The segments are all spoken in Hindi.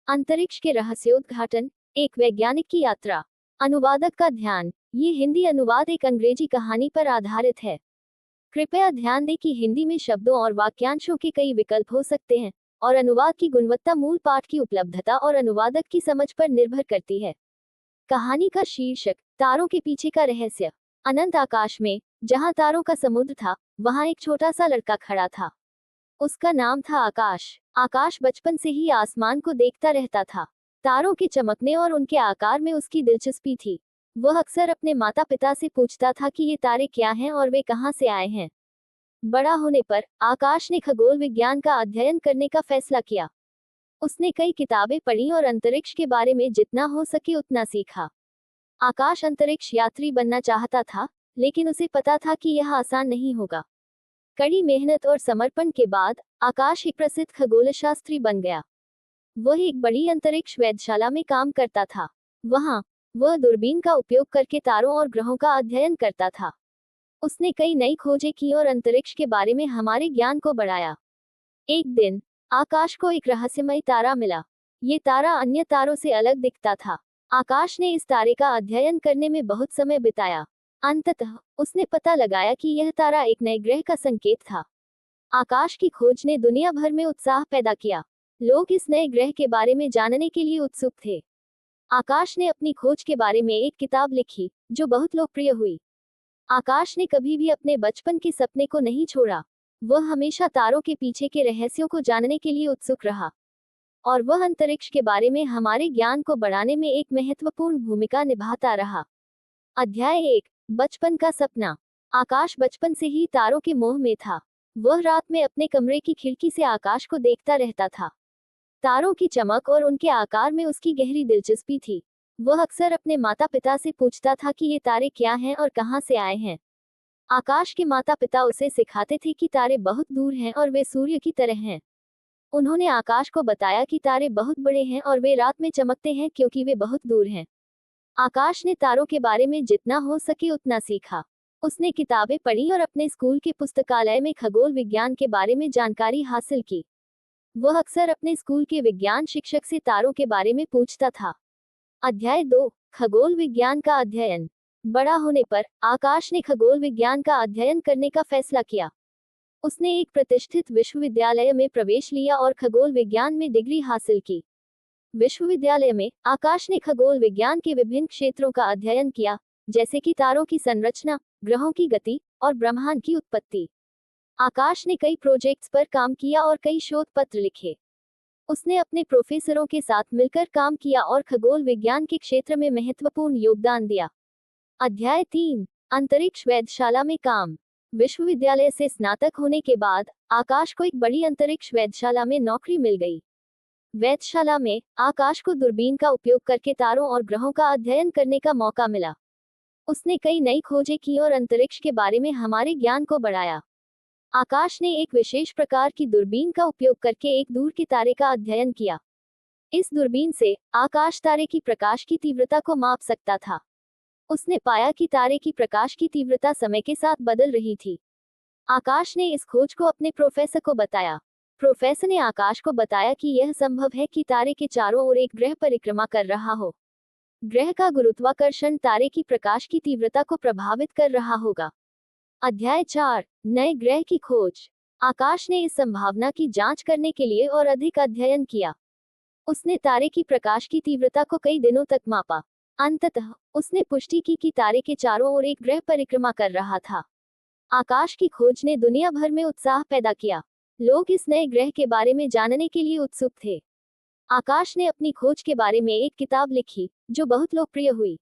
अंतरिक्ष के रहस्योद्घाटन, एक वैज्ञानिक की यात्रा। अनुवादक का ध्यान। ये हिंदी अनुवाद एक अंग्रेजी कहानी पर आधारित है। कृपया ध्यान दें कि हिंदी में शब्दों और वाक्यांशों के कई विकल्प हो सकते हैं, और अनुवाद की गुणवत्ता मूल पाठ की उपलब्धता और अनुवादक की समझ पर निर्भर करती है। कहानी का शीर्षक, तारों के पीछे का रहस्य। अनंत आकाश में, जहां तारों का समुद्र था, वहां एक छोटा सा लड़का खड़ा था। उसका नाम था आकाश। आकाश बचपन से ही आसमान को देखता रहता था। तारों के चमकने और उनके आकार में उसकी दिलचस्पी थी। वह अक्सर अपने माता पिता से पूछता था कि ये तारे क्या हैं और वे कहाँ से आए हैं। बड़ा होने पर आकाश ने खगोल विज्ञान का अध्ययन करने का फैसला किया। उसने कई किताबें पढ़ी और अंतरिक्ष के बारे में जितना हो सके उतना सीखा। आकाश अंतरिक्ष यात्री बनना चाहता था, लेकिन उसे पता था कि यह आसान नहीं होगा। कड़ी मेहनत और समर्पण के बाद आकाश एक प्रसिद्ध खगोलशास्त्री बन गया। वह एक बड़ी अंतरिक्ष वेधशाला में काम करता था। वहां वह दूरबीन का उपयोग करके तारों और ग्रहों का अध्ययन करता था। उसने कई नई खोजें की और अंतरिक्ष के बारे में हमारे ज्ञान को बढ़ाया। एक दिन आकाश को एक रहस्यमय तारा मिला। ये तारा अन्य तारों से अलग दिखता था। आकाश ने इस तारे का अध्ययन करने में बहुत समय बिताया। अंततः उसने पता लगाया कि यह तारा एक नए ग्रह का संकेत था। आकाश की खोज ने दुनिया भर में उत्साह पैदा किया। लोग इस नए ग्रह के बारे में जानने के लिए उत्सुक थे। आकाश ने अपनी खोज के बारे में एक किताब लिखी, जो बहुत लोकप्रिय हुई। आकाश ने कभी भी अपने बचपन के सपने को नहीं छोड़ा। वह हमेशा तारों के पीछे के रहस्यों को जानने के लिए उत्सुक रहा, और वह अंतरिक्ष के बारे में हमारे ज्ञान को बढ़ाने में एक महत्वपूर्ण भूमिका निभाता रहा। अध्याय 1, बचपन का सपना। आकाश बचपन से ही तारों के मोह में था। वह रात में अपने कमरे की खिड़की से आकाश को देखता रहता था। तारों की चमक और उनके आकार में उसकी गहरी दिलचस्पी थी। वह अक्सर अपने माता पिता से पूछता था कि ये तारे क्या हैं और कहाँ से आए हैं। आकाश के माता पिता उसे सिखाते थे कि तारे बहुत दूर हैं और वे सूर्य की तरह हैं। उन्होंने आकाश को बताया कि तारे बहुत बड़े हैं और वे रात में चमकते हैं क्योंकि वे बहुत दूर हैं। आकाश ने तारों के बारे में जितना हो सके उतना सीखा। उसने किताबें पढ़ी और अपने स्कूल के पुस्तकालय में खगोल विज्ञान के बारे में जानकारी हासिल की। वह अक्सर अपने स्कूल के विज्ञान शिक्षक से तारों के बारे में पूछता था। अध्याय 2, खगोल विज्ञान का अध्ययन। बड़ा होने पर आकाश ने खगोल विज्ञान का अध्ययन करने का फैसला किया। उसने एक प्रतिष्ठित विश्वविद्यालय में प्रवेश लिया और खगोल विज्ञान में डिग्री हासिल की। विश्वविद्यालय में आकाश ने खगोल विज्ञान के विभिन्न क्षेत्रों का अध्ययन किया, जैसे कि तारों की संरचना, ग्रहों की गति और ब्रह्मांड की उत्पत्ति। आकाश ने कई प्रोजेक्ट्स पर काम किया और कई शोध पत्र लिखे। उसने अपने प्रोफेसरों के साथ मिलकर काम किया और खगोल विज्ञान के क्षेत्र में महत्वपूर्ण योगदान दिया। अध्याय 3, अंतरिक्ष वेधशाला में काम। विश्वविद्यालय से स्नातक होने के बाद आकाश को एक बड़ी अंतरिक्ष वेधशाला में नौकरी मिल गई। वेधशाला में आकाश को दूरबीन का उपयोग करके तारों और ग्रहों का अध्ययन करने का मौका मिला। उसने कई नई खोजें की और अंतरिक्ष के बारे में हमारे ज्ञान को बढ़ाया। आकाश ने एक विशेष प्रकार की दूरबीन का उपयोग करके एक दूर के तारे का अध्ययन किया। इस दूरबीन से आकाश तारे की प्रकाश की तीव्रता को माप सकता था। उसने पाया कि तारे की प्रकाश की तीव्रता समय के साथ बदल रही थी। आकाश ने इस खोज को अपने प्रोफेसर को बताया। प्रोफेसर ने आकाश को बताया कि यह संभव है कि तारे के चारों ओर एक ग्रह परिक्रमा कर रहा हो। ग्रह का गुरुत्वाकर्षण तारे की प्रकाश की तीव्रता को प्रभावित कर रहा होगा। अध्याय 4, नए ग्रह की खोज। आकाश ने इस संभावना की जांच करने के लिए और अधिक अध्ययन किया। उसने तारे की प्रकाश की तीव्रता को कई दिनों तक मापा। अंततः उसने पुष्टि की कि तारे के चारों ओर एक ग्रह परिक्रमा कर रहा था। आकाश की खोज ने दुनिया भर में उत्साह पैदा किया। लोग इस नए ग्रह के बारे में जानने के लिए उत्सुक थे। आकाश ने अपनी खोज के बारे में एक किताब लिखी, जो बहुत लोकप्रिय हुई।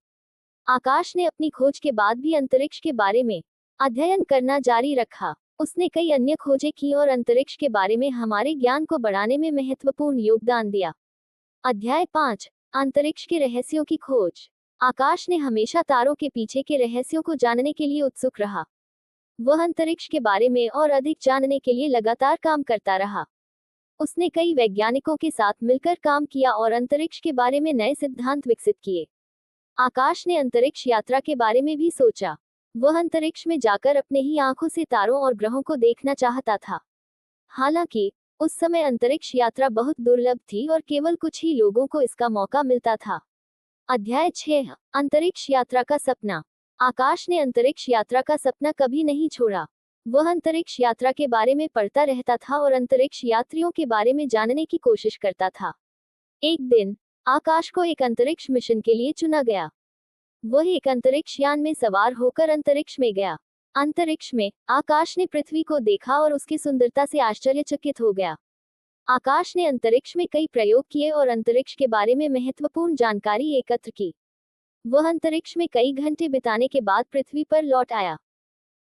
आकाश ने अपनी खोज के बाद भी अंतरिक्ष के बारे में अध्ययन करना जारी रखा। उसने कई अन्य खोजें की और अंतरिक्ष के बारे में हमारे ज्ञान को बढ़ाने में महत्वपूर्ण योगदान दिया। अध्याय 5, अंतरिक्ष के रहस्यों की खोज। आकाश ने हमेशा तारों के पीछे के रहस्यों को जानने के लिए उत्सुक रहा। वह अंतरिक्ष के बारे में और अधिक जानने के लिए लगातार काम करता रहा। उसने कई वैज्ञानिकों के साथ मिलकर काम किया और अंतरिक्ष के बारे में नए सिद्धांत विकसित किए। आकाश ने अंतरिक्ष यात्रा के बारे में भी सोचा। वह अंतरिक्ष में जाकर अपने ही आंखों से तारों और ग्रहों को देखना चाहता था। हालांकि उस समय अंतरिक्ष यात्रा बहुत दुर्लभ थी और केवल कुछ ही लोगों को इसका मौका मिलता था। अध्याय 6, अंतरिक्ष यात्रा का सपना। आकाश ने अंतरिक्ष यात्रा का सपना कभी नहीं छोड़ा। वह अंतरिक्ष यात्रा के बारे में पढ़ता रहता था और अंतरिक्ष यात्रियों के बारे में जानने की कोशिश करता था। एक दिन आकाश को एक अंतरिक्ष मिशन के लिए चुना गया। वह एक अंतरिक्ष यान में सवार होकर अंतरिक्ष में गया। अंतरिक्ष में आकाश ने पृथ्वी को देखा और उसकी सुंदरता से आश्चर्यचकित हो गया। आकाश ने अंतरिक्ष में कई प्रयोग किए और अंतरिक्ष के बारे में महत्वपूर्ण जानकारी एकत्र की। वह अंतरिक्ष में कई घंटे बिताने के बाद पृथ्वी पर लौट आया।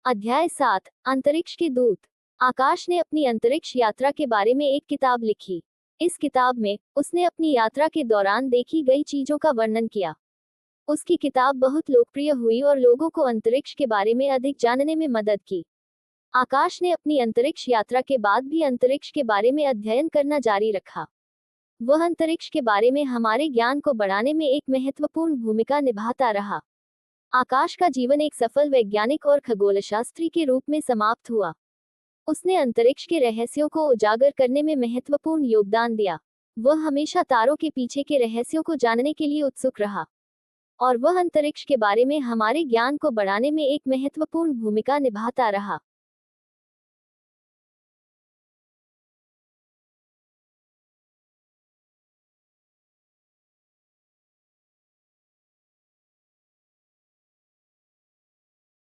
अध्याय 7, अंतरिक्ष के दूत। आकाश ने अपनी अंतरिक्ष यात्रा के बारे में एक किताब लिखी। इस किताब में उसने अपनी यात्रा के दौरान देखी गई चीजों का वर्णन किया। उसकी किताब बहुत लोकप्रिय हुई और लोगों को अंतरिक्ष के बारे में अधिक जानने में मदद की। आकाश ने अपनी अंतरिक्ष यात्रा के बाद भी अंतरिक्ष के बारे में अध्ययन करना जारी रखा। वह अंतरिक्ष के बारे में हमारे ज्ञान को बढ़ाने में एक महत्वपूर्ण भूमिका निभाता रहा। आकाश का जीवन एक सफल वैज्ञानिक और खगोलशास्त्री के रूप में समाप्त हुआ। उसने अंतरिक्ष के रहस्यों को उजागर करने में महत्वपूर्ण योगदान दिया। वह हमेशा तारों के पीछे के रहस्यों को जानने के लिए उत्सुक रहा और वह अंतरिक्ष के बारे में हमारे ज्ञान को बढ़ाने में एक महत्वपूर्ण भूमिका निभाता रहा।